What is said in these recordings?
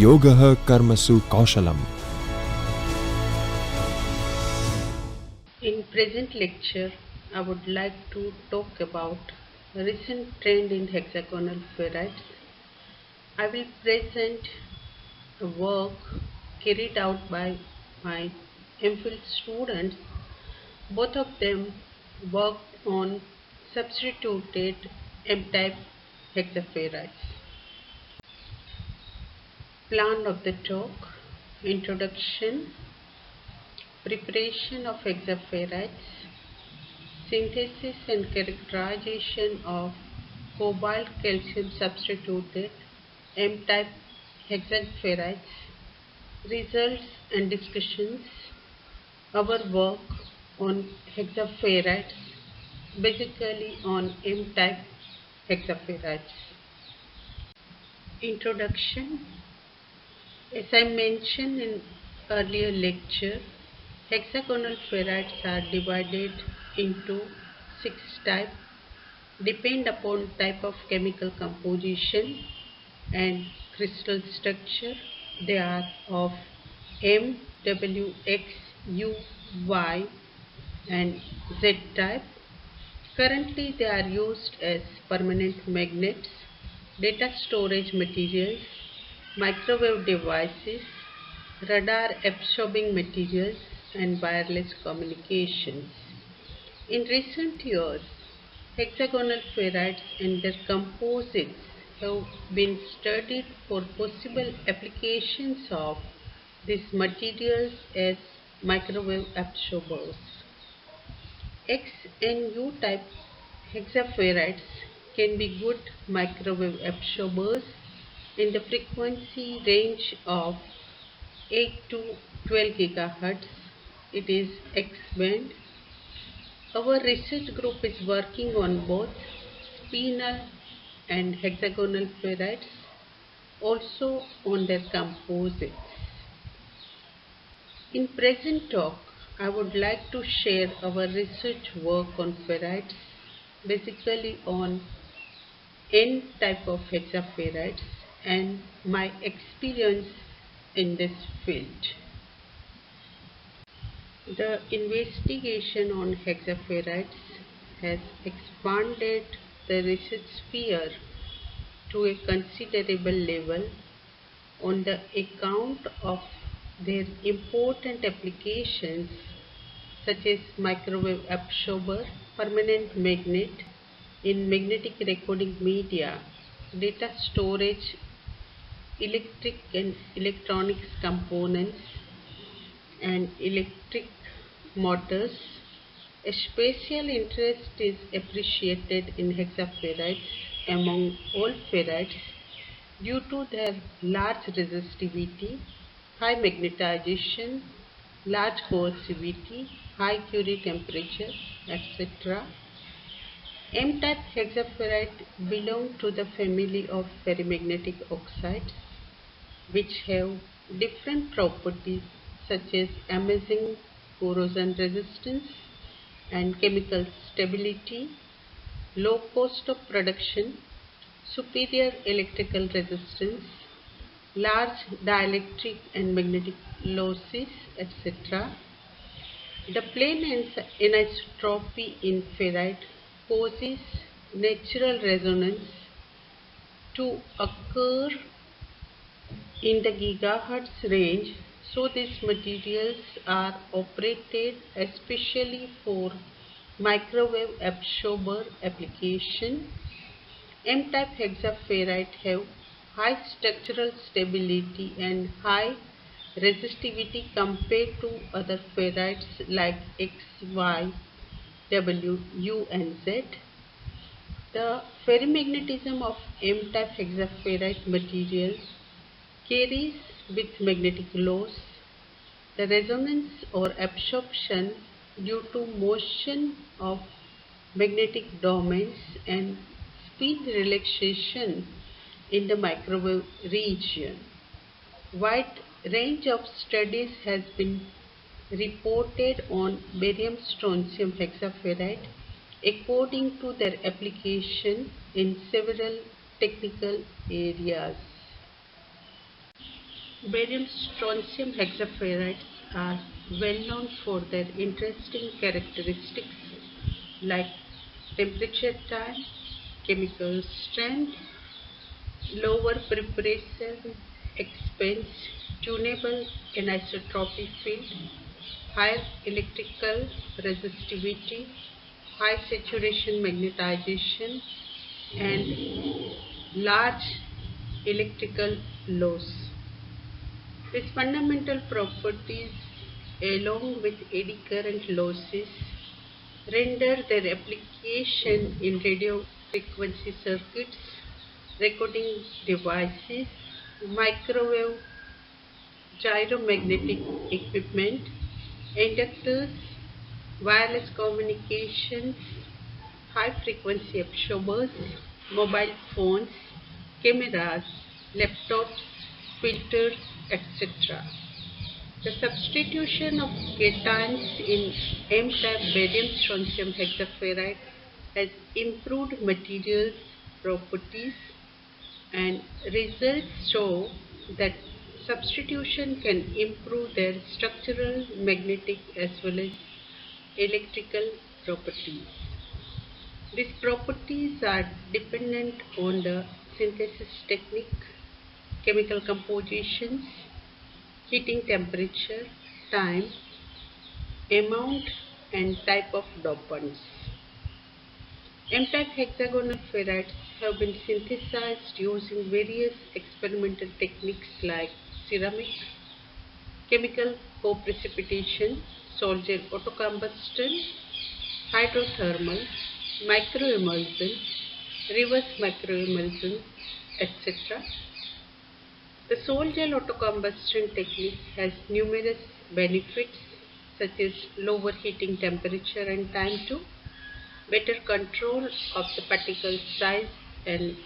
Yogah Karmasu Kaushalam. In present lecture, I would like to talk about a recent trend in hexagonal ferrites. I will present a work carried out by my MPhil students. Both of them worked on substituted M-type hexaferrites. Plan of the talk: introduction, preparation of hexaferrites, synthesis and characterization of cobalt calcium substituted M-type hexaferrites, results and discussions, our work on hexaferrites, basically on M-type hexaferrites. Introduction. As I mentioned in earlier lecture, hexagonal ferrites are divided into 6 types, depend upon type of chemical composition and crystal structure. They are of M, W, X, U, Y and Z type. Currently they are used as permanent magnets, data storage materials, microwave devices, radar absorbing materials and wireless communications. In recent years, hexagonal ferrites and their composites have been studied for possible applications of these materials as microwave absorbers. X and U type hexaferrites can be good microwave absorbers in the frequency range of 8 to 12 GHz. It is X band. Our research group is working on both spinel and hexagonal ferrites, also on their composites. In present talk, I would like to share our research work on ferrites, basically on N type of hexaferrites and my experience in this field. The investigation on hexaferrites has expanded the research sphere to a considerable level on the account of their important applications such as microwave absorber, permanent magnet in magnetic recording media, data storage, electric and electronics components and electric motors. A special interest is appreciated in hexaferrites among all ferrites due to their large resistivity, high magnetization, large coercivity, high Curie temperature, etc. M-type hexaferrite belong to the family of ferrimagnetic oxides, which have different properties such as amazing corrosion resistance and chemical stability, low cost of production, superior electrical resistance, large dielectric and magnetic losses, etc. The plane anisotropy in ferrite causes natural resonance to occur in the gigahertz range, so these materials are operated especially for microwave absorber application. M-type hexaferrite have high structural stability and high resistivity compared to other ferrites like X, Y, W, U and Z. The ferrimagnetism of M-type hexaferrite material carries with magnetic loss. The resonance or absorption due to motion of magnetic domains and speed relaxation in the microwave region. Wide range of studies has been reported on barium strontium hexaferrite according to their application in several technical areas. Barium strontium hexaferrites are well known for their interesting characteristics like temperature time, chemical strength, lower preparation expense, tunable anisotropy field, higher electrical resistivity, high saturation magnetization, and large electrical loss. These fundamental properties, along with eddy current losses, render their application in radio frequency circuits, recording devices, microwave gyromagnetic equipment, inductors, wireless communications, high frequency absorbers, mobile phones, cameras, laptops, filters, etc. The substitution of cations in M-type barium strontium hexaferrite has improved materials properties, and results show that substitution can improve their structural, magnetic as well as electrical properties. These properties are dependent on the synthesis technique, chemical compositions, heating temperature, time, amount and type of dopants. M-type hexagonal ferrites have been synthesized using various experimental techniques like ceramic, chemical co-precipitation, salt gel autocombustion, hydrothermal, microemulsion, reverse microemulsion, etc. The salt gel autocombustion technique has numerous benefits such as lower heating temperature and time to better control of the particle size and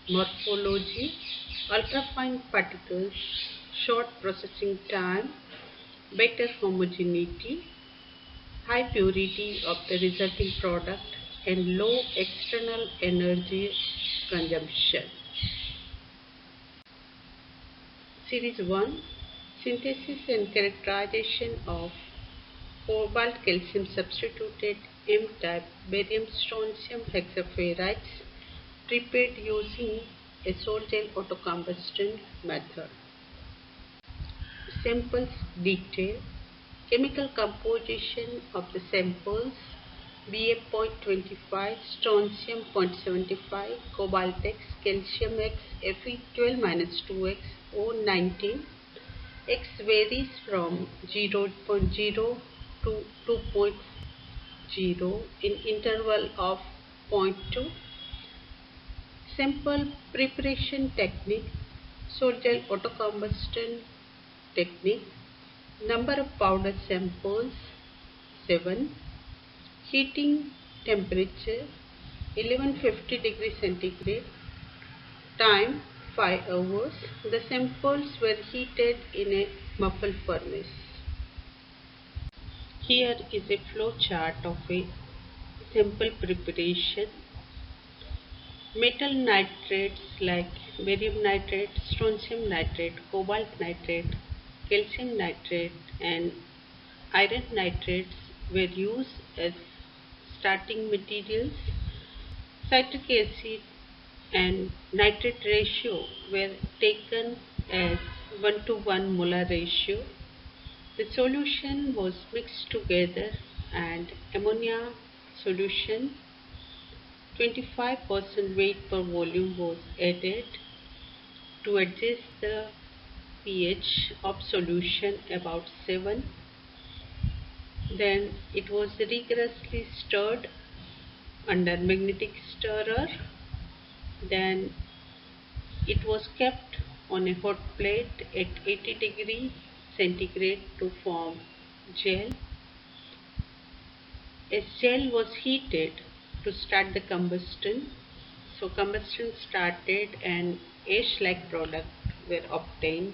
morphology, ultrafine particles, short processing time, better homogeneity, high purity of the resulting product, and low external energy consumption. Series 1, Synthesis and Characterization of Cobalt Calcium Substituted M-type Barium Strontium Hexaferrites prepared using a salt gel autocombustion method. Samples detail. Chemical composition of the samples: Ba.25, strontium 0.75, cobalt X, calcium X, Fe12-2x, O19. X varies from 0.0 to 2.0 in interval of 0.2. Sample preparation technique: salt gel autocombustion technique. Number of powder samples 7. Heating temperature 1150 degrees centigrade. Time 5 hours. The samples were heated in a muffle furnace. Here is a flow chart of a sample preparation. Metal nitrates like barium nitrate, strontium nitrate, cobalt nitrate, calcium nitrate and iron nitrates were used as starting materials. Citric acid and nitrate ratio were taken as 1:1 molar ratio. The solution was mixed together and ammonia solution 25% weight per volume was added to adjust the pH of solution about 7. Then it was rigorously stirred under magnetic stirrer. Then it was kept on a hot plate at 80 degrees centigrade to form gel. As gel was heated to start the combustion, so combustion started and ash-like products were obtained.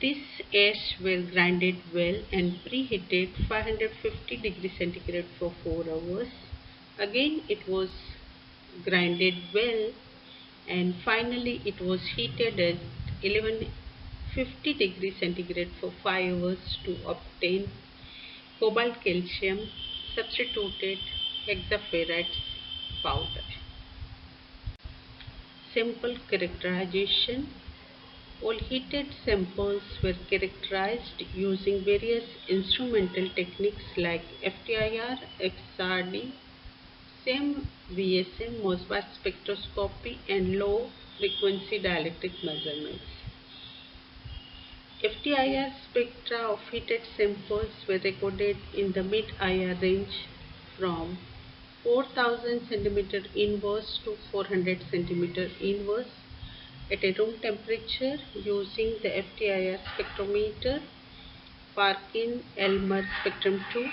These ash were grinded well and preheated 550 degrees centigrade for 4 hours. Again it was grinded well and finally it was heated at 50 degrees centigrade for 5 hours to obtain cobalt calcium substituted hexaferrite powder. Simple characterization. All heated samples were characterized using various instrumental techniques like FTIR, XRD, SEM, VSM, Mossbauer spectroscopy, and low frequency dielectric measurements. FTIR spectra of heated samples were recorded in the mid-IR range from 4000 cm inverse to 400 cm inverse at a room temperature using the FTIR spectrometer Parkin-Elmer Spectrum 2,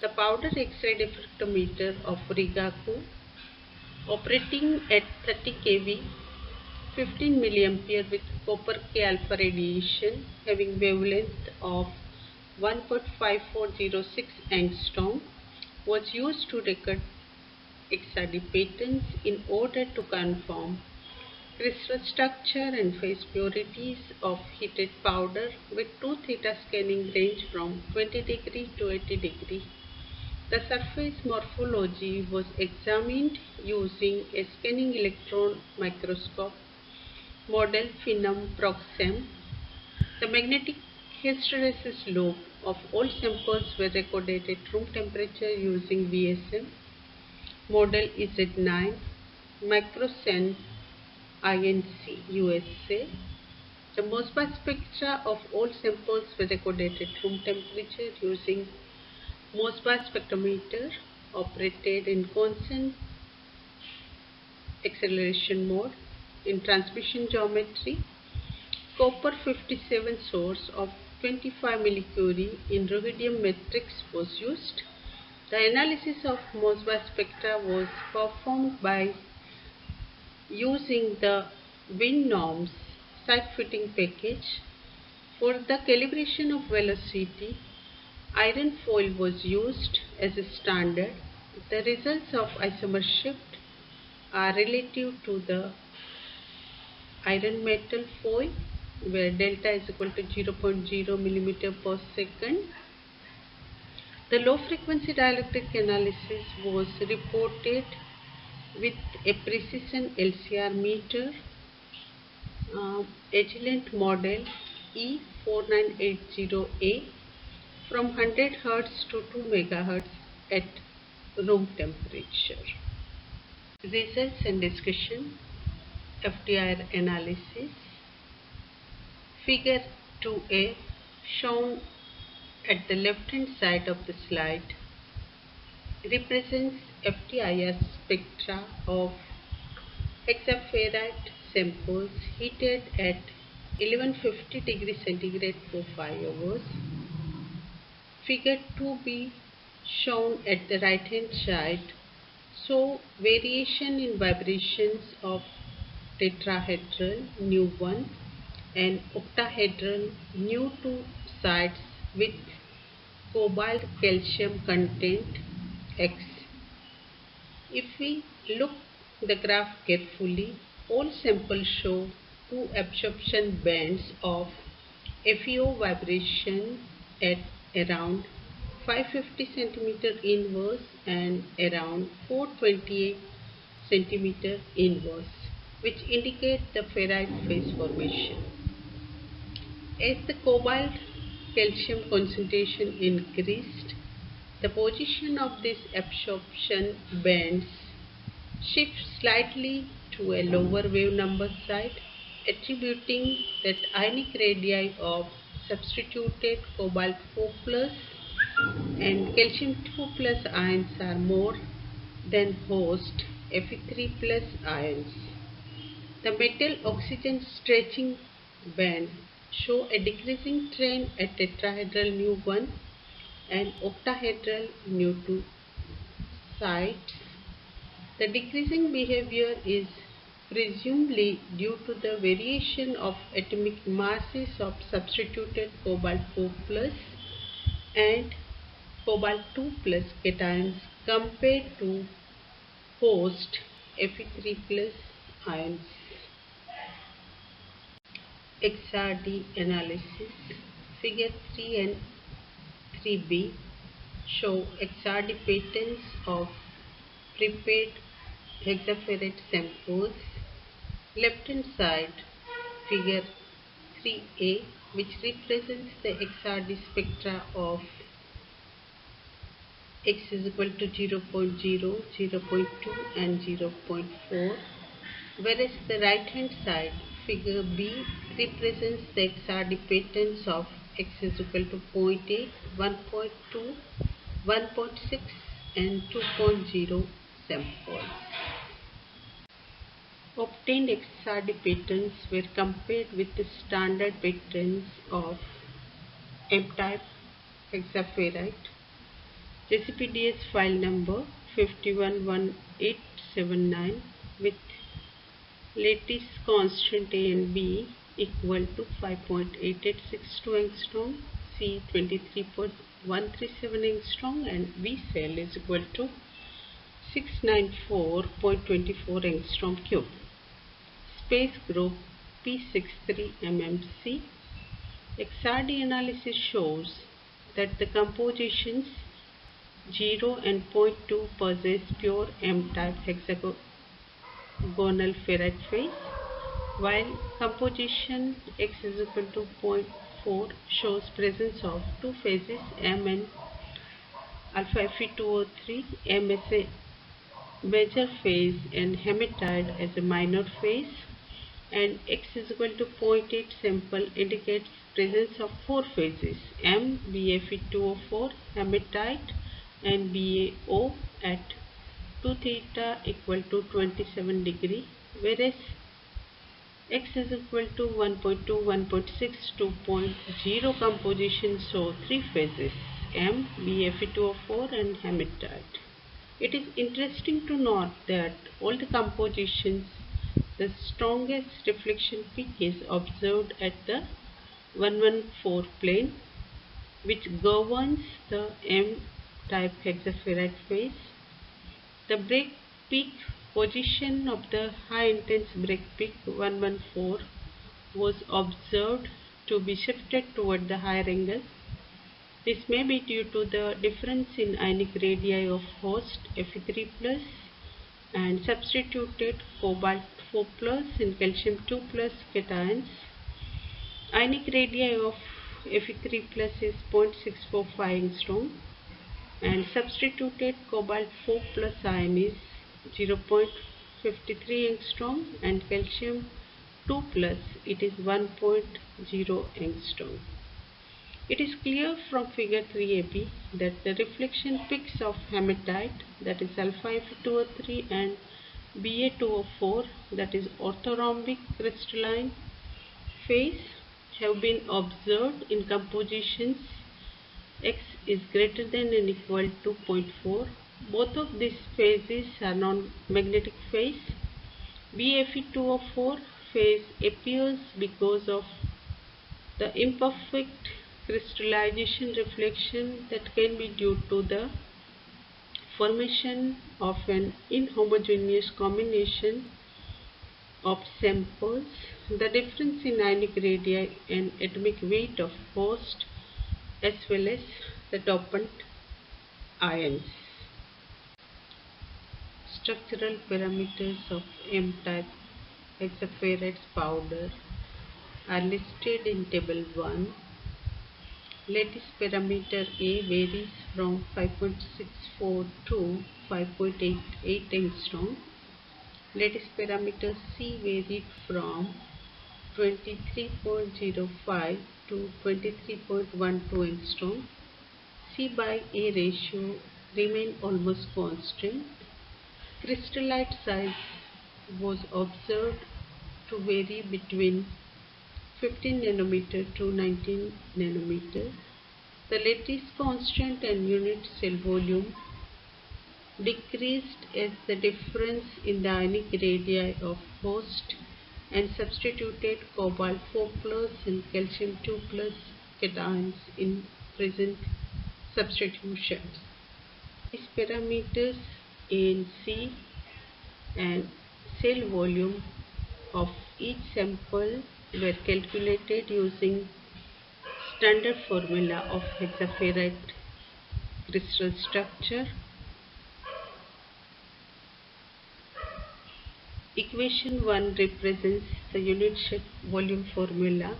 the powder X-ray diffractometer of Rigaku, operating at 30 kV, 15 mA with copper K alpha radiation having wavelength of 1.5406 angstrom, was used to record XRD patterns in order to confirm crystal structure and phase purities of heated powder with 2 theta scanning range from 20 degree to 80 degree. The surface morphology was examined using a scanning electron microscope model Phenom Proxem. The magnetic hysteresis lobe of all samples were recorded at room temperature using VSM model Z9 microcent INC USA. The Mossbauer spectra of all samples were recorded at room temperature using Mossbauer spectrometer operated in constant acceleration mode. In transmission geometry, copper 57 source of 25 millicurie in rubidium matrix was used. The analysis of Mossbauer spectra was performed by using the WinNorms site-fitting package. For the calibration of velocity, iron foil was used as a standard. The results of isomer shift are relative to the iron metal foil, where delta is equal to 0.0 mm per second. The low frequency dielectric analysis was reported with a precision LCR meter, Agilent model E4980A from 100 Hz to 2 MHz at room temperature. Results and discussion. FTIR analysis. Figure 2A shown at the left hand side of the slide represents FTIR spectra of hexaferrite samples heated at 1150 degrees centigrade for 5 hours. Figure 2B shown at the right hand side show variation in vibrations of tetrahedral nu1 and octahedral nu2 sites with cobalt calcium content X. If we look the graph carefully, all samples show two absorption bands of FeO vibration at around 550 cm inverse and around 428 cm inverse, which indicate the ferrite phase formation. As the cobalt calcium concentration increased, the position of these absorption bands shifts slightly to a lower wave number side, attributing that ionic radii of substituted cobalt 4 plus and calcium 2 plus ions are more than host Fe3 plus ions. The metal oxygen stretching band show a decreasing trend at tetrahedral nu1 and octahedral nu2 sites. The decreasing behavior is presumably due to the variation of atomic masses of substituted cobalt 4 plus and cobalt 2 plus cations compared to host Fe3 plus ions. XRD Analysis. Figure 3 and 3b show XRD patterns of prepaid hexaferrite samples. Left hand side, figure 3a, which represents the XRD spectra of x is equal to 0.0, 0.2 and 0.4, whereas the right hand side, figure B, represents the XRD patterns of x is equal to 0.8, 1.2, 1.6 and 2.0 samples. Obtained XRD patterns were compared with the standard patterns of M-type hexaferrite. JCPDS file number 511879 with lattice constant A and B equal to 5.8862 angstrom, C 23.137 angstrom and V cell is equal to 694.24 angstrom cube. Space group P63mmC. XRD analysis shows that the compositions 0 and 0.2 possess pure M-type hexagonal ferrite phase, while composition x is equal to 0.4 shows presence of two phases M and alpha Fe2O3, M as a major phase and hematite as a minor phase, and x is equal to 0.8 sample indicates presence of four phases M, BaFe2O4, hematite and BaO at 2 theta equal to 27 degree, whereas x is equal to 1.2, 1.6, 2.0 composition show three phases M, BaFe2O4 and hematite. It is interesting to note that all the compositions, the strongest reflection peak is observed at the 114 plane, which governs the M-type hexaferrite phase. The break peak position of the high intense break peak 114 was observed to be shifted toward the higher angle. This may be due to the difference in ionic radii of host Fe3+ and substituted cobalt 4+ and calcium 2+ cations. Ionic radii of Fe3+ is 0.645 angstrom and substituted cobalt 4+ ion is 0.53 angstrom and calcium 2+ it is 1.0 angstrom. It is clear from figure 3ab that the reflection peaks of hematite, that is alpha Fe2O3 and Ba2O4, that is orthorhombic crystalline phase, have been observed in compositions x is greater than and equal to 0.4. Both of these phases are non-magnetic phase. BaFe2O4 phase appears because of the imperfect crystallization reflection that can be due to the formation of an inhomogeneous combination of samples, the difference in ionic radii and atomic weight of host, as well as the dopant ions. Structural parameters of M-type hexaferrite powder are listed in table 1. Lattice parameter A varies from 5.64 to 5.88 angstrom. Lattice parameter C varied from 23.05 to 23.12 angstrom. C by A ratio remained almost constant. Crystallite size was observed to vary between 15 nanometer to 19 nanometer. The lattice constant and unit cell volume decreased as the difference in the ionic radii of host and substituted cobalt 4+ and calcium 2+ cations in present substitutions. These parameters A and C and cell volume of each sample were calculated using standard formula of hexaferrite crystal structure. Equation 1 represents the unit shape volume formula,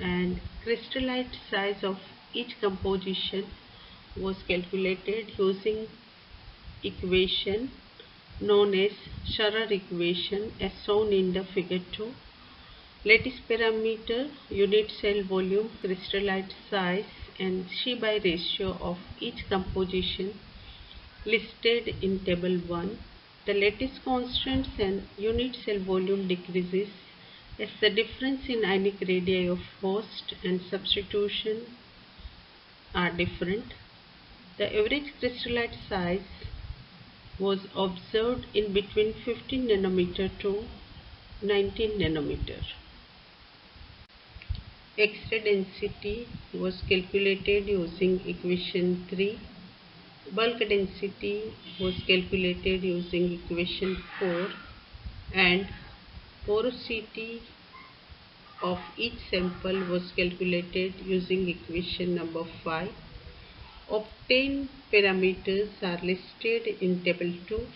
and crystallite size of each composition was calculated using equation known as Schrer equation as shown in the figure 2. Lattice parameter, unit cell volume, crystallite size and Shi-by ratio of each composition listed in table 1. The lattice constants and unit cell volume decreases as the difference in ionic radii of host and substitution are different. The average crystallite size was observed in between 15 nanometer to 19 nanometer. X-ray density was calculated using equation 3. Bulk density was calculated using equation 4, and porosity of each sample was calculated using equation number 5. Obtained parameters are listed in table 2.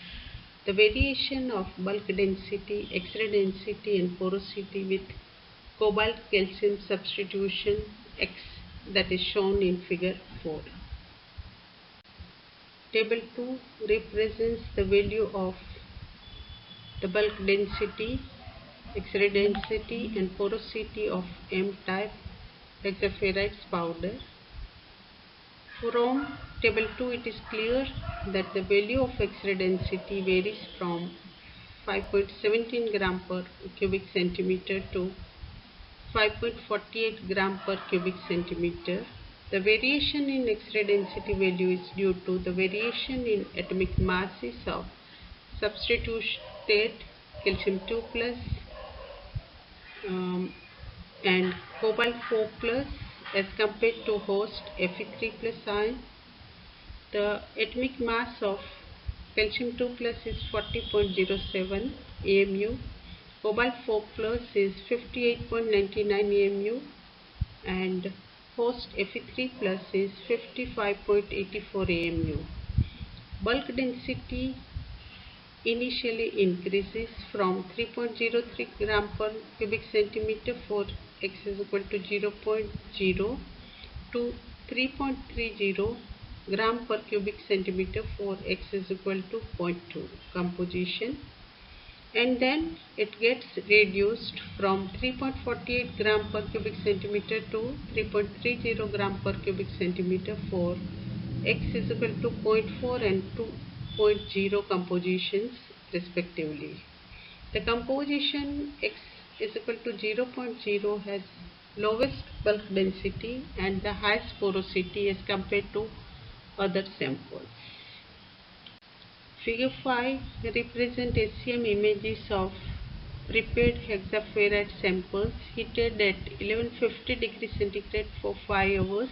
The variation of bulk density, X-ray density and porosity with cobalt calcium substitution X that is shown in figure 4. Table 2 represents the value of the bulk density, X-ray density and porosity of M-type hexaferrite powder. From table 2 it is clear that the value of X-ray density varies from 5.17 gram per cubic centimeter to 5.48 gram per cubic centimeter. The variation in X-ray density value is due to the variation in atomic masses of substituted calcium 2 plus and cobalt 4 plus as compared to host Fe3 plus ion. The atomic mass of calcium 2 plus is 40.07 AMU, cobalt 4 plus is 58.99 AMU, and host Fe3 plus is 55.84 AMU. Bulk density initially increases from 3.03 gram per cubic centimeter for X is equal to 0.0 to 3.30 gram per cubic centimeter for X is equal to 0.2 composition, and then it gets reduced from 3.48 gram per cubic centimeter to 3.30 gram per cubic centimeter for X is equal to 0.4 and 2.0 compositions respectively. The composition X is equal to 0.0 has lowest bulk density and the highest porosity as compared to other samples. Figure 5 represents SEM images of prepared hexaferrite samples heated at 1150 degrees centigrade for 5 hours.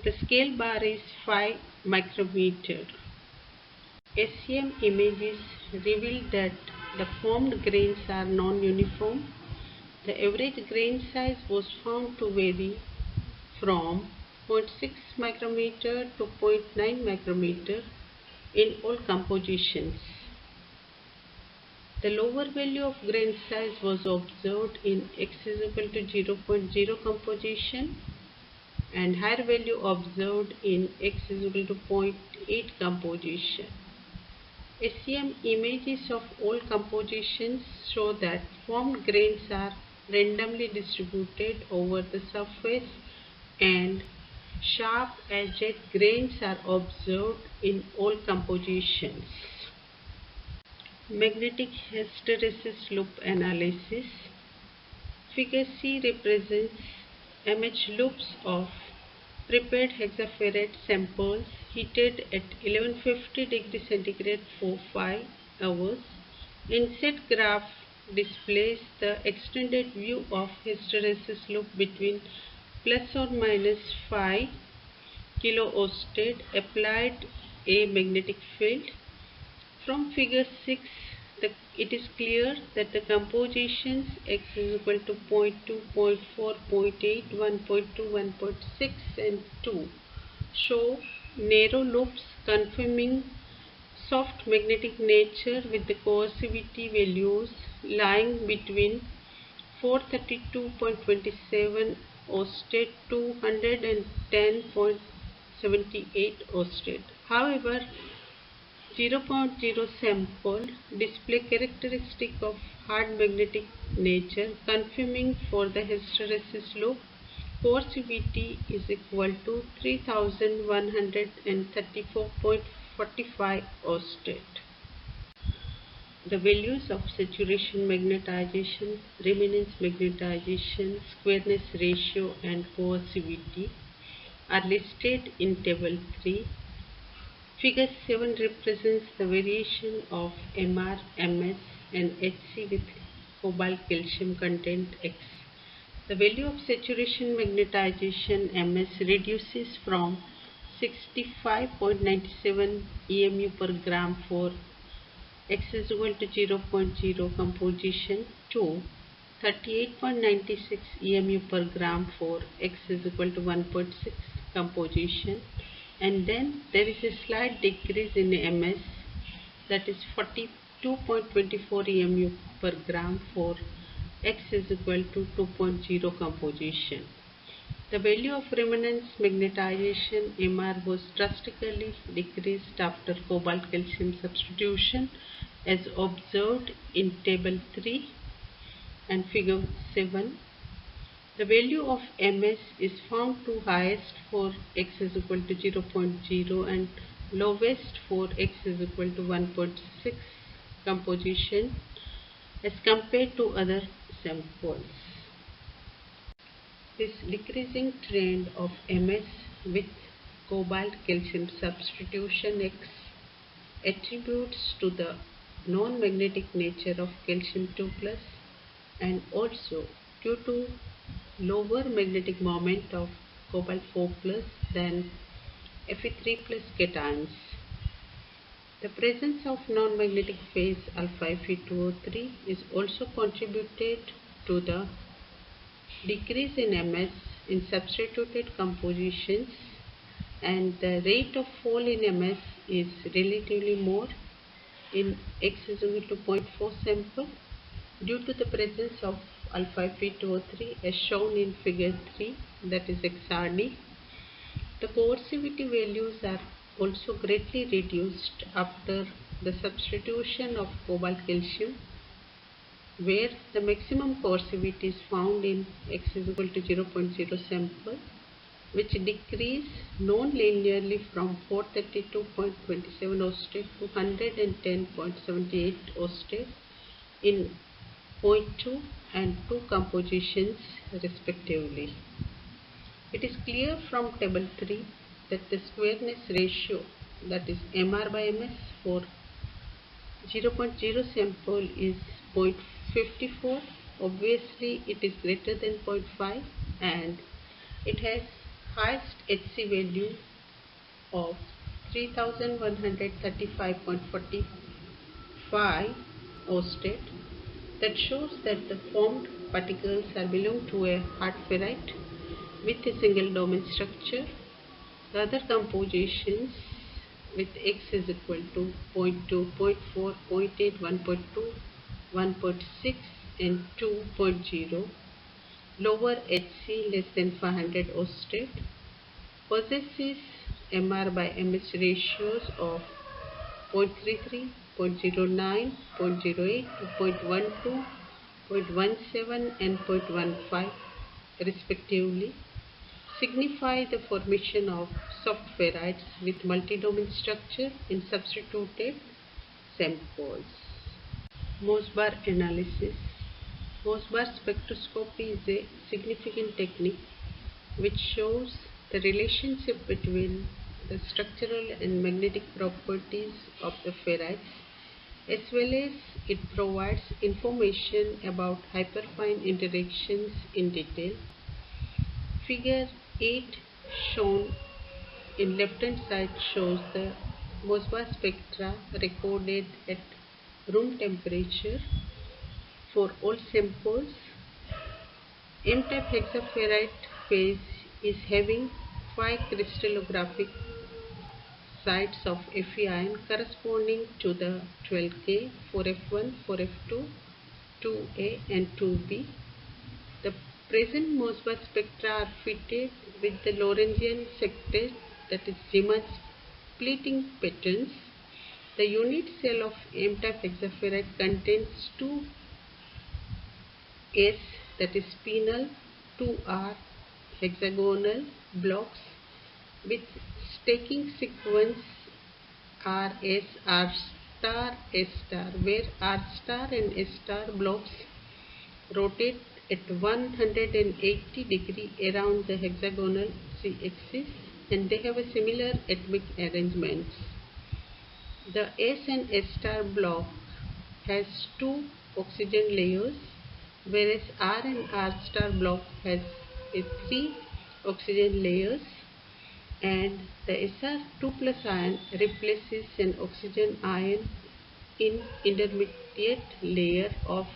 The scale bar is 5 micrometer. SEM images reveal that the formed grains are non-uniform. The average grain size was found to vary from 0.6 micrometer to 0.9 micrometer in all compositions. The lower value of grain size was observed in X is equal to 0.0 composition and higher value observed in X is equal to 0.8 composition. SEM images of all compositions show that formed grains are randomly distributed over the surface and sharp edged grains are observed in all compositions. Magnetic hysteresis loop analysis. Figure C represents image loops of prepared hexaferrite samples heated at 1150 degrees centigrade for 5 hours. Inset graph displays the extended view of hysteresis loop between plus or minus 5 kilo oersted applied a magnetic field. From figure 6 it is clear that the compositions x is equal to 0.2, 0.4, 0.8, 1.2, 1.6 and 2 show narrow loops confirming soft magnetic nature with the coercivity values lying between 432.27 oersted to 110.78 oersted. However, 0.0 sample display characteristic of hard magnetic nature confirming for the hysteresis loop coercivity is equal to 3134.45 oersted. The values of saturation magnetization, remanence magnetization, squareness ratio and coercivity are listed in table 3. Figure 7 represents the variation of Mr, Ms and Hc with cobalt calcium content X. The value of saturation magnetization Ms reduces from 65.97 EMU per gram for X is equal to 0.0 composition to 38.96 EMU per gram for X is equal to 1.6 composition, and then there is a slight decrease in Ms, that is 42.24 EMU per gram for X is equal to 2.0 composition. The value of remanence magnetization Mr was drastically decreased after cobalt calcium substitution as observed in table 3 and figure 7. The value of Ms is found to highest for X is equal to 0.0 and lowest for X is equal to 1.6 composition as compared to other samples. This decreasing trend of Ms with cobalt calcium substitution X attributes to the non-magnetic nature of calcium 2+ and also due to lower magnetic moment of cobalt 4+ than Fe3+ cations. The presence of non-magnetic phase alpha Fe2O3 is also contributed to the decrease in Ms in substituted compositions, and the rate of fall in Ms is relatively more in X is equal to 0.4 sample due to the presence of alpha Fe2O3 as shown in figure 3, that is XRD. The coercivity values are also greatly reduced after the substitution of cobalt calcium, where the maximum coercivity is found in X is equal to 0.0 sample, which decrease non-linearly from 432.27 oersted to 110.78 oersted in 0.2 and 2 compositions respectively. It is clear from table 3 that the squareness ratio, that is Mr by Ms for 0.0 sample is 0.54. Obviously it is greater than 0.5 and it has highest Hc value of 3135.45 oersted. That shows that the formed particles are belong to a hard ferrite with a single domain structure. The other compositions with X is equal to 0.2, 0.4, 0.8, 1.2, 1.6 and 2.0, lower Hc less than 500 oersted, possesses Mr by Ms ratios of 0.33, 0.09, 0.08, 0.12, 0.17 and 0.15 respectively, signify the formation of soft ferrites with multi-domain structure in substituted samples. Mossbauer analysis. Mossbauer spectroscopy is a significant technique which shows the relationship between the structural and magnetic properties of the ferrites, as well as it provides information about hyperfine interactions in detail. Figure 8 shown in left hand side shows the Mossbauer spectra recorded at room temperature for all samples. M-type hexaferrite phase is having 5 crystallographic sites of Fe ion corresponding to the 12K, 4F1, 4F2, 2A and 2B. The present Mossbauer spectra are fitted with the Lorentzian sectet, that is Zeeman splitting patterns. The unit cell of M-type hexaferrite contains 2 S, that is spinel, 2R hexagonal blocks with stacking sequence RS, R star, S star, where R star and S star blocks rotate at 180 degree around the hexagonal z-axis, and they have a similar atomic arrangements. The S and S star block has 2 oxygen layers, whereas R and R star block has 3 oxygen layers, and the Sr2 plus ion replaces an oxygen ion in intermediate layer of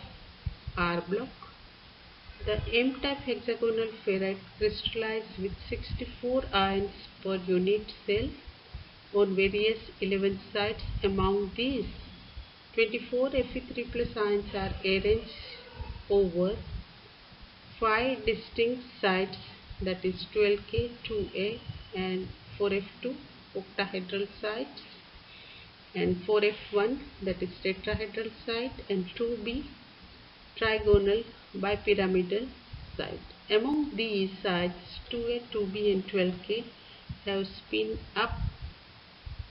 R block. The M-type hexagonal ferrite crystallizes with 64 ions per unit cell on various 11 sites. Among these, 24 Fe3 plus ions are arranged over 5 distinct sites, that is 12K, 2A and 4F2 octahedral sites, and 4F1, that is tetrahedral site, and 2B trigonal bipyramidal site. Among these sites, 2A, 2B and 12K have spin up,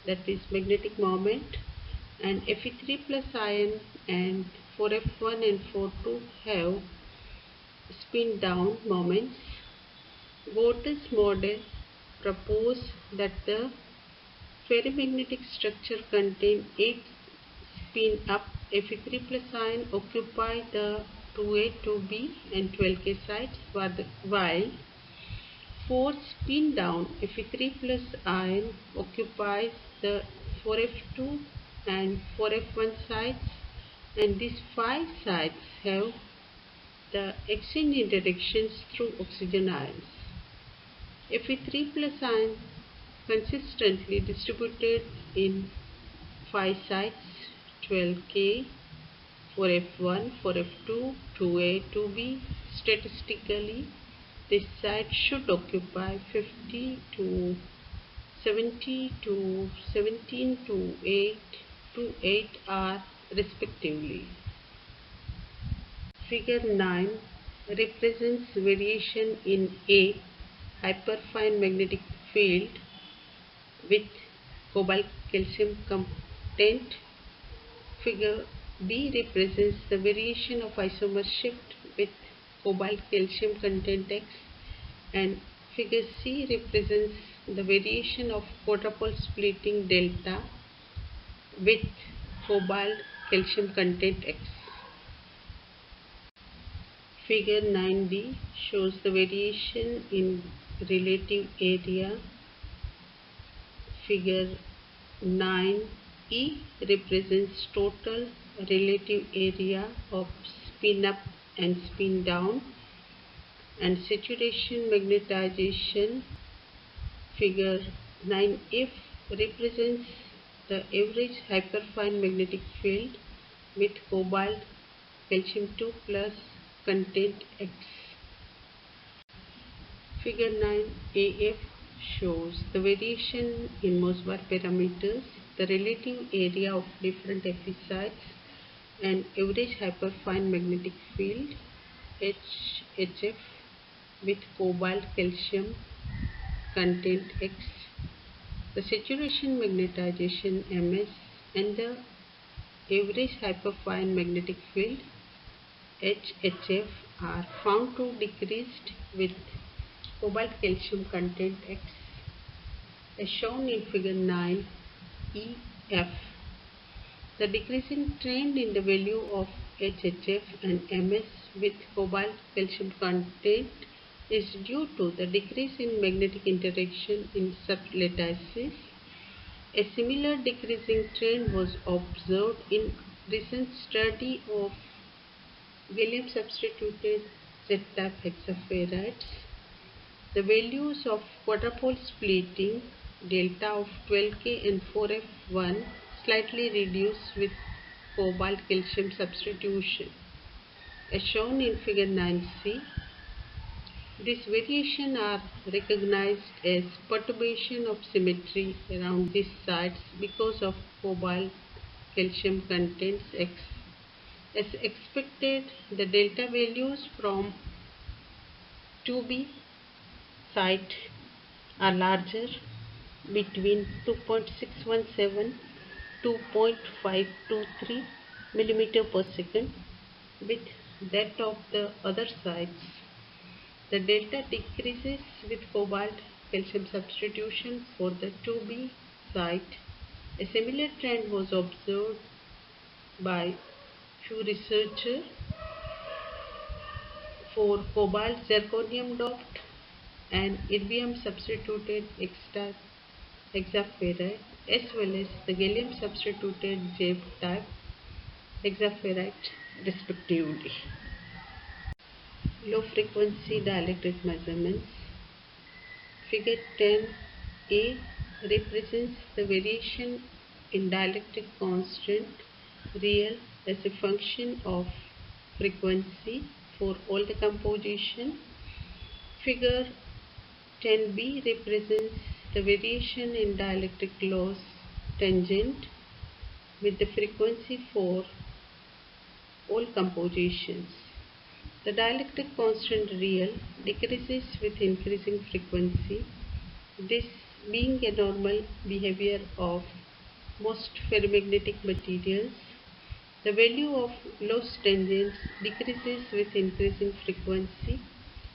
that is magnetic moment, and Fe3 plus ion and 4F1 and 4,2 have spin down moments. Gorter's model proposed that the ferromagnetic structure contain 8 spin up Fe3 plus ion occupy the 2A, 2B and 12K sites, while 4 spin down Fe3 plus ion occupies the 4F2 and 4F1 sites, and these 5 sites have the exchange interactions through oxygen ions. Fe3 plus ion consistently distributed in 5 sites, 12K, 4F1, 4F2, 2A, 2B. Statistically, this site should occupy 50 to 70 to 17 to 8 to 8R respectively. Figure 9 represents variation in A hyperfine magnetic field with cobalt calcium content. Figure B represents the variation of isomer shift with cobalt calcium content X, and figure C represents the variation of quadrupole splitting delta with cobalt calcium content X. Figure 9D shows the variation in relative area. Figure 9E represents total relative area of spin up and spin down, and saturation magnetization. Figure 9F represents the average hyperfine magnetic field with cobalt calcium 2 plus content X. Figure 9AF shows the variation in Mossbauer parameters, the relative area of different Fe sites, and average hyperfine magnetic field HF with cobalt calcium content X, the saturation magnetization MS, and the average hyperfine magnetic field HHF are found to decreased with cobalt calcium content X, as shown in figure 9EF. The decreasing trend in the value of HHF and MS with cobalt calcium content is due to the decrease in magnetic interaction in sublattices. A similar decreasing trend was observed in Recent study of gallium substituted Z-type hexaferides. The values of quadrupole splitting, delta of 12K and 4F1 slightly reduced with cobalt calcium substitution. As shown in figure 9C, these variations are recognized as perturbation of symmetry around these sites because of cobalt calcium contents X. As expected, the delta values from 2B site are larger, between 2.617 to 2.523 millimeter per second with that of the other sites. The delta decreases with cobalt calcium substitution for the 2B site. A similar trend was observed by few researchers for cobalt zirconium doped and erbium substituted hexaferrite as well as the gallium substituted J type hexaferrite respectively. Low frequency dielectric measurements. Figure 10a represents the variation in dielectric constant real as a function of frequency for all the composition. Figure 10b represents the variation in dielectric loss tangent with the frequency for all compositions. The dielectric constant real decreases with increasing frequency, this being a normal behavior of most ferromagnetic materials. The value of loss tangents decreases with increasing frequency.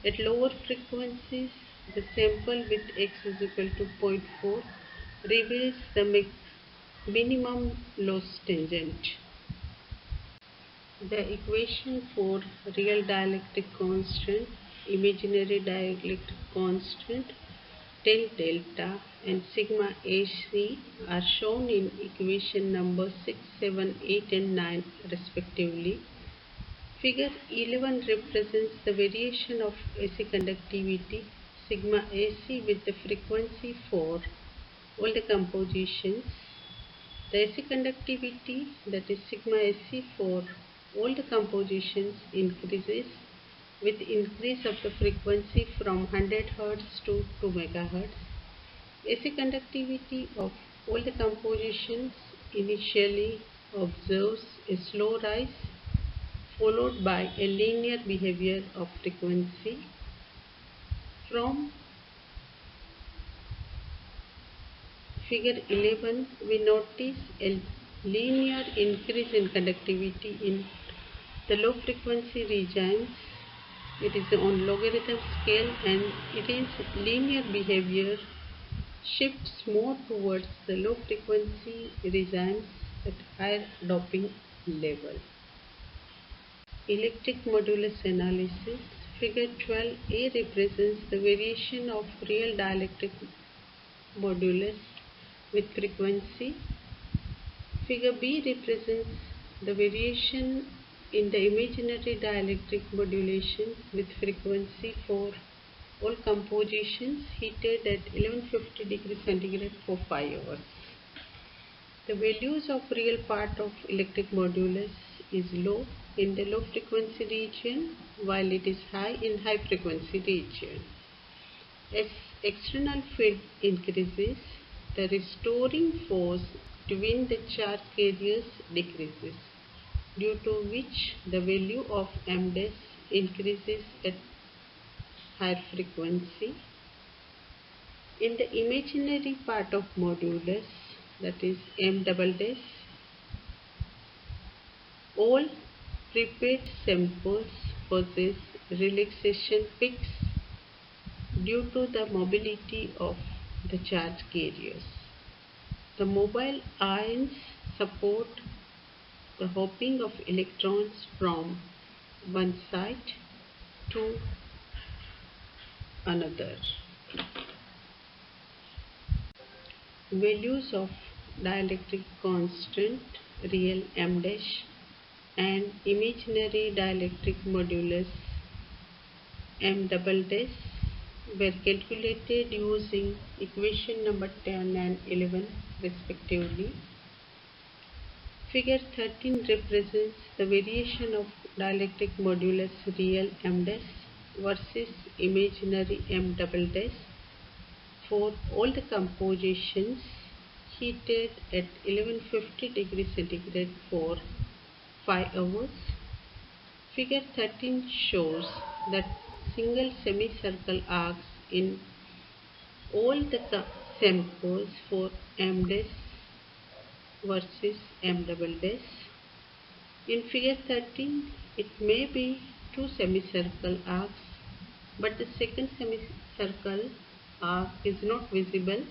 At lower frequencies, the sample with x is equal to 0.4 reveals the minimum loss tangent. The equation for real dielectric constant, imaginary dielectric constant, del delta and sigma AC are shown in equation number 6, 7, 8 and 9 respectively. Figure 11 represents the variation of AC conductivity sigma AC with the frequency for all the compositions. The AC conductivity, that is sigma AC for all the compositions, increases with increase of the frequency from 100 Hz to 2 MHz. AC conductivity of all the compositions initially observes a slow rise followed by a linear behavior of frequency. From figure 11, we notice a linear increase in conductivity in the low frequency regions. It is on logarithm scale and it is linear behavior shifts more towards the low frequency regions at higher doping level. Electric modulus analysis. Figure 12a represents the variation of real dielectric modulus with frequency. Figure B represents the variation in the imaginary dielectric modulation with frequency for all compositions heated at 1150 degrees centigrade for 5 hours. The values of real part of electric modulus is low in the low frequency region while it is high in high frequency region. As external field increases, the restoring force between the charge carriers decreases, due to which the value of m dash increases at higher frequency. In the imaginary part of modulus, that is m double dash, all prepaid samples possess relaxation peaks due to the mobility of the charge carriers. The mobile ions support the hopping of electrons from one site to another. Values of dielectric constant real M dash and imaginary dielectric modulus M double dash were calculated using equation number 10 and 11 respectively. Figure 13 represents the variation of dielectric modulus real M dash versus imaginary M double dash for all the compositions heated at 1150 degrees centigrade for 5 hours. Figure 13 shows that single semicircle arcs in all the samples for M dash versus M double dash. In figure 13, it may be two semicircle arcs, but the second semicircle arc is not visible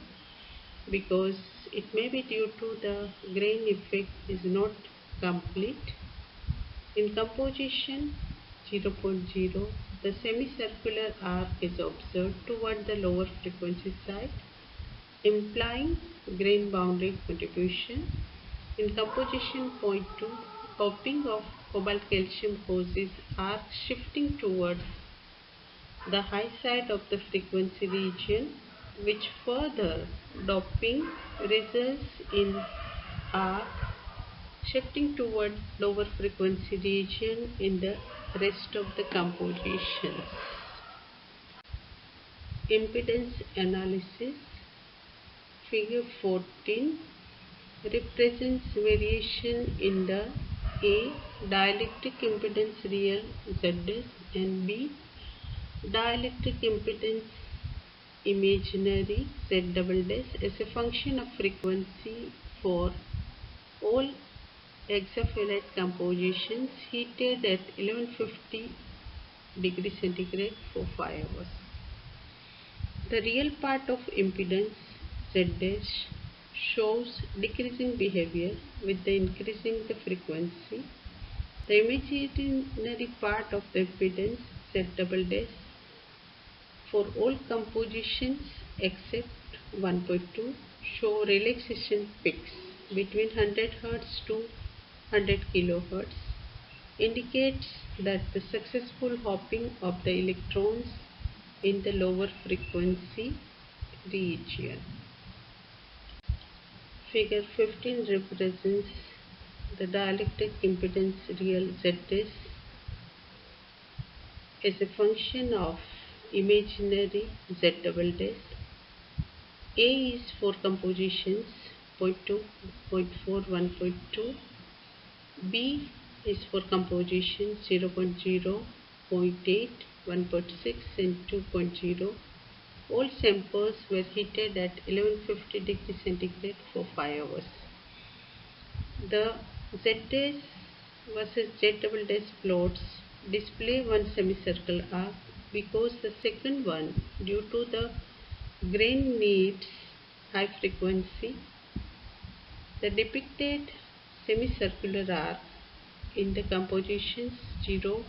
because it may be due to the grain effect is not complete. In composition 0.0, the semicircular arc is observed toward the lower frequency side, implying grain boundary contribution. In composition point 2, doping of cobalt calcium causes arc shifting toward the high side of the frequency region, which further doping results in arc shifting toward lower frequency region in the rest of the compositions. Impedance analysis. Figure 14 represents variation in the A. Dielectric impedance real ZS and B. Dielectric impedance imaginary Z double dash as a function of frequency for all hexaferrite compositions heated at 1150 degrees centigrade for 5 hours. The real part of impedance Z dash shows decreasing behavior with the increasing the frequency. The imaginary part of the impedance Z double dash for all compositions except 1.2 show relaxation peaks between 100 Hz to 100 kHz, indicates that the successful hopping of the electrons in the lower frequency region. Figure 15 represents the dielectric impedance real ZS as a function of imaginary Z double dash. A is for compositions 0.2, 0.4, 1.2. B is for composition 0.0, 0.8, 1.6 and 2.0. All samples were heated at 1150 degrees centigrade for 5 hours. The Z dash versus Z double dash plots display one semicircle arc because the second one, due to the grain needs high frequency. The depicted semicircular arc in the compositions 0,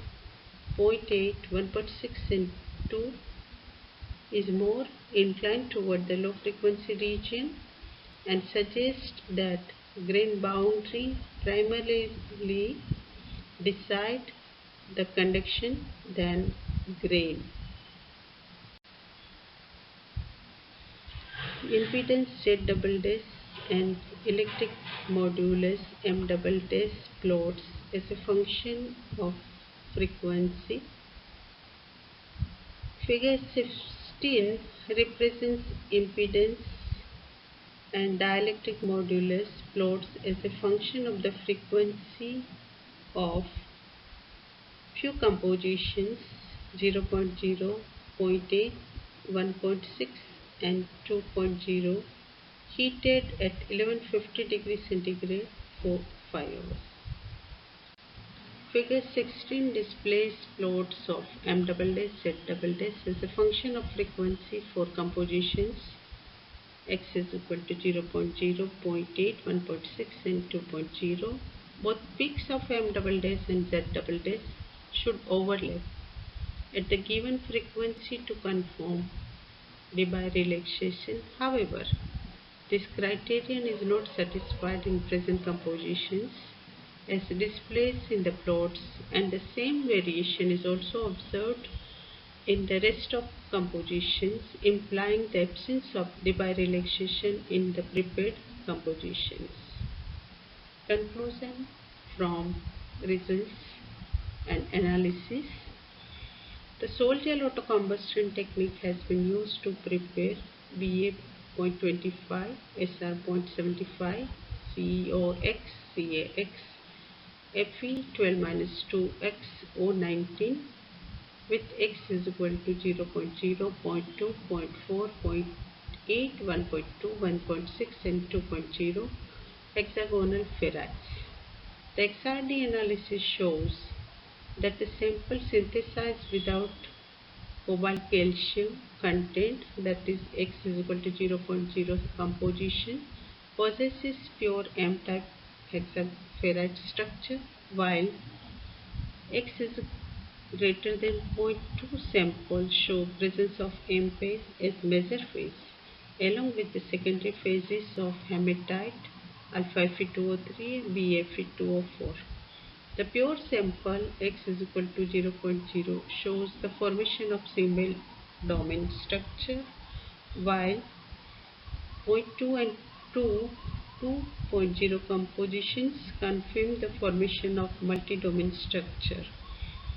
0.8, 1.6 and 2 is more inclined toward the low frequency region and suggests that grain boundary primarily decide the conduction than grain. Impedance Z double dash and electric modulus M double dash plots as a function of frequency. Figure 16 represents impedance and dielectric modulus plots as a function of the frequency of few compositions 0.0, 0.8, 1.6 and 2.0 heated at 1150 degrees centigrade for 5 hours. Figure 16 displays plots of M double dash Z double dash as a function of frequency for compositions x is equal to 0.0, 0.8, 1.6 and 2.0. Both peaks of M double dash and Z double dash should overlap at the given frequency to conform Debye relaxation. However, This criterion is not satisfied in present compositions as displays in the plots, and the same variation is also observed in the rest of compositions, implying the absence of Debye relaxation in the prepared compositions. Conclusion from results and analysis. The sol-gel autocombustion technique has been used to prepare BA.25, SR.75, COX, CAX, Fe 12-2X O19 with X is equal to 0.0, 0.2, 0.4, 0.8, 1.2, 1.6 and 2.0 hexagonal ferrites. The XRD analysis shows that the sample synthesized without cobalt calcium content, that is X is equal to 0.0 composition, possesses pure M-type hexaferrite structure, while X is greater than 0.2 samples show presence of M phase as major phase, along with the secondary phases of hematite, alpha Fe2O3 and B Fe2O4. The pure sample X is equal to 0.0 shows the formation of single domain structure, while 0.2 and 2.0 compositions confirm the formation of multi-domain structure.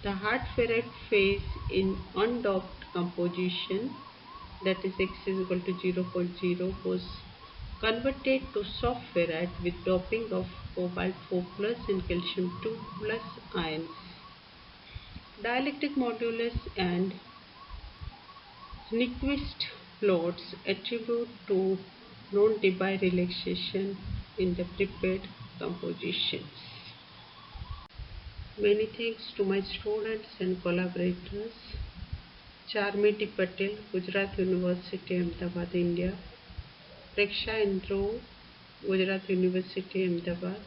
The hard ferrite phase in undoped composition, that is X is equal to 0.0, was converted to soft ferrite with doping of cobalt 4 plus and calcium 2 plus ions. Dielectric modulus and Nyquist plots attribute to non-Debye relaxation in the prepared compositions. Many thanks to my students and collaborators. Charmiti Patel, Gujarat University, Ahmedabad, India. Preksha Indro, Gujarat University, Ahmedabad.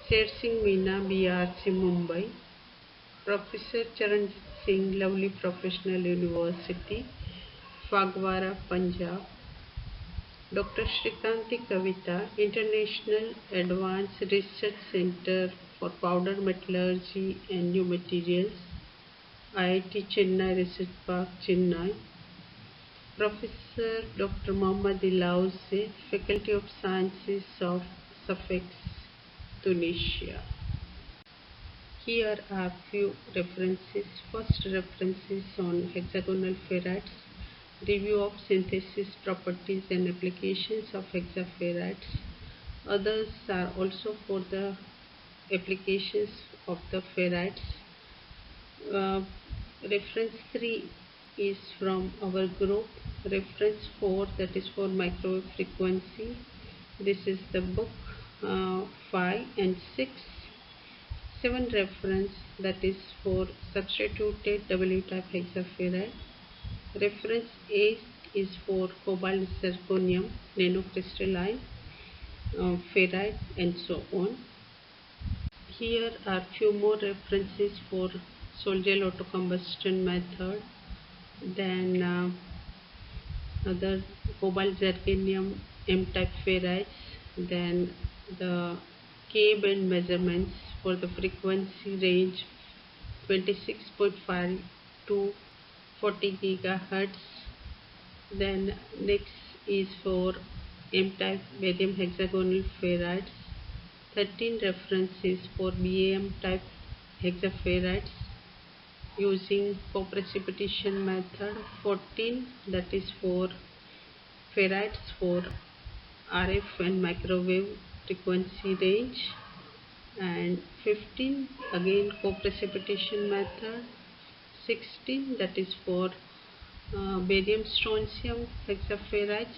Sher Singh Meena, BRC, Mumbai. Professor Charanjit Singh, Lovely Professional University, Phagwara, Punjab. Dr. Shrikanti Kavita, International Advanced Research Center for Powder Metallurgy and New Materials, IIT Chennai Research Park, Chennai. Professor Dr. Mohammad Ilauze, Faculty of Sciences of Sfax, Tunisia. Here are few references. First, references on hexagonal ferrites, review of synthesis properties and applications of hexaferrites. Others are also for the applications of the ferrites. Reference 3 is from our group. Reference 4, that is for microwave frequency. This is the book 5 and 6. 7 reference, that is for substituted W-type hexaferrite. Reference 8 is for cobalt zirconium, nanocrystalline, ferrite and so on. Here are few more references for sol-gel autocombustion method, then other cobalt zirconium M-type ferrites, then the K-band measurements for the frequency range 26.5 to 40 gigahertz. Then next is for M-type barium hexagonal ferrites. 13 references for BAM type hexaferrites using co-precipitation method. 14, that is for ferrites for RF and microwave frequency range, and 15 again co-precipitation method. 16, that is for barium strontium hexaferrites.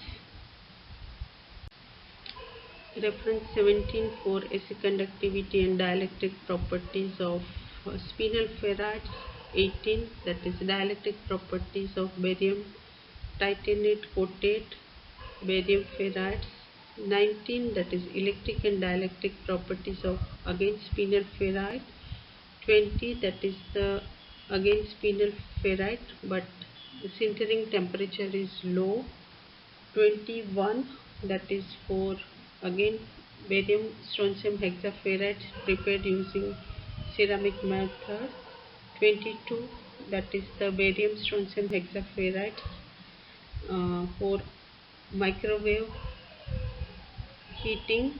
Reference 17 for AC conductivity and dielectric properties of spinel ferrites. 18, that is dielectric properties of barium titanate coated barium ferrites. 19, that is electric and dielectric properties of again spinel ferrite. 20, that is the again spinel ferrite but the sintering temperature is low. 21, that is for again barium strontium hexaferrites prepared using ceramic method. 22, that is the barium strontium hexaferrites for microwave heating.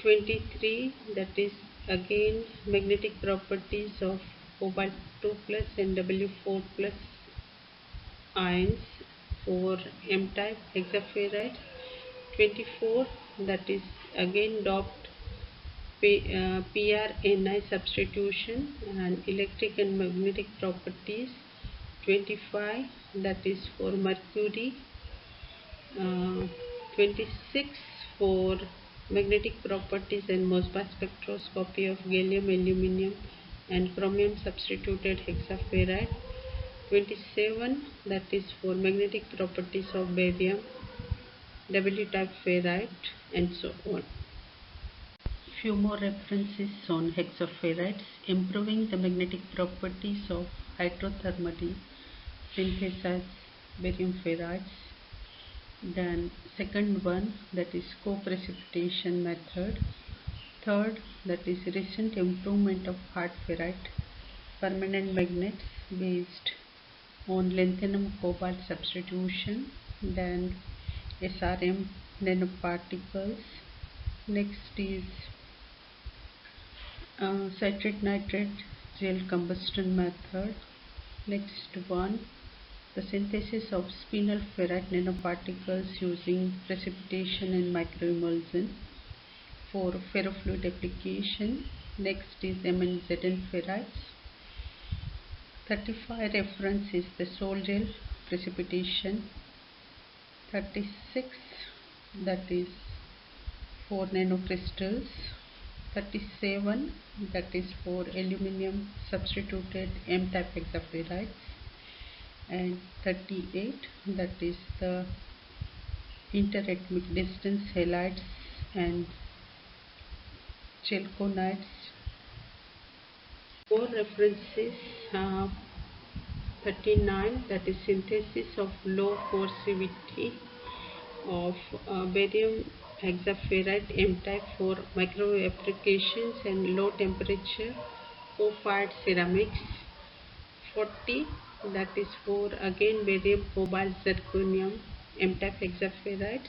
23, that is again magnetic properties of cobalt 2 plus and W4 plus ions for M-type hexaferrites. 24, that is again doped PRNI substitution and electric and magnetic properties. 25, that is for mercury. 26, for magnetic properties and Mossbauer spectroscopy of gallium, aluminum and chromium substituted hexaferrite. 27, that is for magnetic properties of barium, W-type ferrite and so on. Few more references on hexaferrites: improving the magnetic properties of hydrothermally synthesized barium ferrites. Then second one, that is co-precipitation method. Third, that is recent improvement of hard ferrite permanent magnets based on lanthanum cobalt substitution. Then SRM nanoparticles. Next is citrate nitrate gel combustion method. Next one, the synthesis of spinel ferrite nanoparticles using precipitation and microemulsion for ferrofluid application. Next is MnZn ferrites. 35 reference is the sol gel precipitation. 36, that is for nanocrystals. 37, that is for aluminum substituted M-type hexaferrites. And 38, that is the interatomic distance halides and chalconides. Four references. 39, that is synthesis of low coercivity of barium hexaferrite M-type for microwave applications and low temperature co-fired ceramics. 40, that is for again barium cobalt zirconium M-type hexaferrites.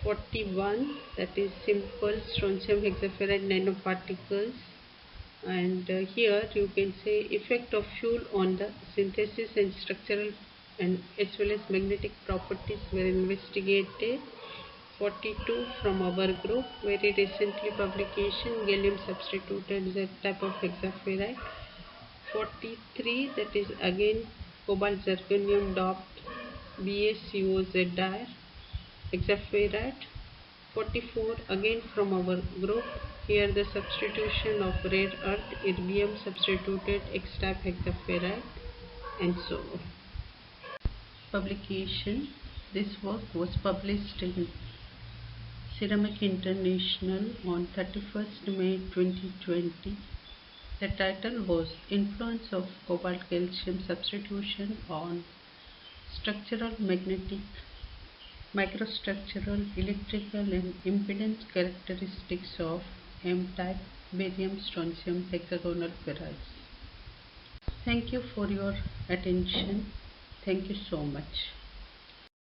41, that is simple strontium hexaferrite nanoparticles. And here you can say effect of fuel on the synthesis and structural and as well as magnetic properties were investigated. 42 from our group, very recently publication, gallium substituted Z type of hexaferrite. 43, that is again cobalt zirconium doped BaCOZr hexaferrite. 44, again from our group, here the substitution of rare earth erbium substituted X-type hexaferrite and so on. Publication: this work was published in Ceramic International on 31st May 2020. The title was Influence of Cobalt Calcium Substitution on Structural, Magnetic, Microstructural, Electrical and Impedance Characteristics of M-type barium strontium hexagonal ferrites. Thank you for your attention. Thank you so much.